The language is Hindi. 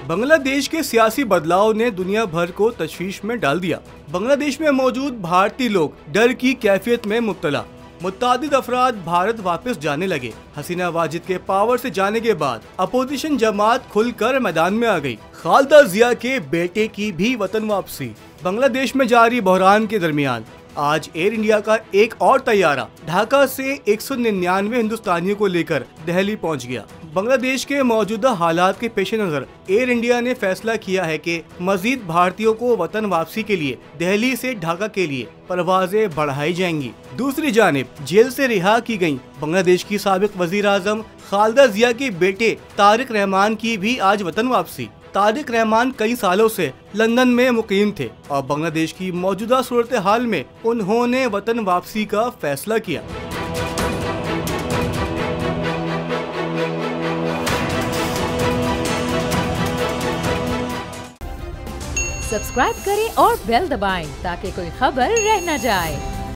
बांग्लादेश के सियासी बदलाव ने दुनिया भर को तशवीश में डाल दिया। बांग्लादेश में मौजूद भारतीय लोग डर की कैफियत में मुब्तला। मुत्तादिद अफराद भारत वापस जाने लगे। हसीना वाजिद के पावर से जाने के बाद अपोजिशन जमात खुलकर मैदान में आ गई। खालिदा जिया के बेटे की भी वतन वापसी। बांग्लादेश में जारी बहरान के दरमियान आज एयर इंडिया का एक और तैयारा ढाका से 199 हिंदुस्तानियों को लेकर दिल्ली पहुंच गया। बांग्लादेश के मौजूदा हालात के पेश नजर एयर इंडिया ने फैसला किया है कि मजीद भारतीयों को वतन वापसी के लिए दिल्ली से ढाका के लिए परवाजें बढ़ाई जाएंगी। दूसरी जानिब जेल से रिहा की गयी बांग्लादेश की साबिक वजीर आजम खालिदा जिया के बेटे तारिक रहमान की भी आज वतन वापसी। तारिक रहमान कई सालों से लंदन में मुकीम थे और बांग्लादेश की मौजूदा सूरत हाल में उन्होंने वतन वापसी का फैसला किया। सब्सक्राइब करें और बेल दबाएं ताकि कोई खबर रह न जाए।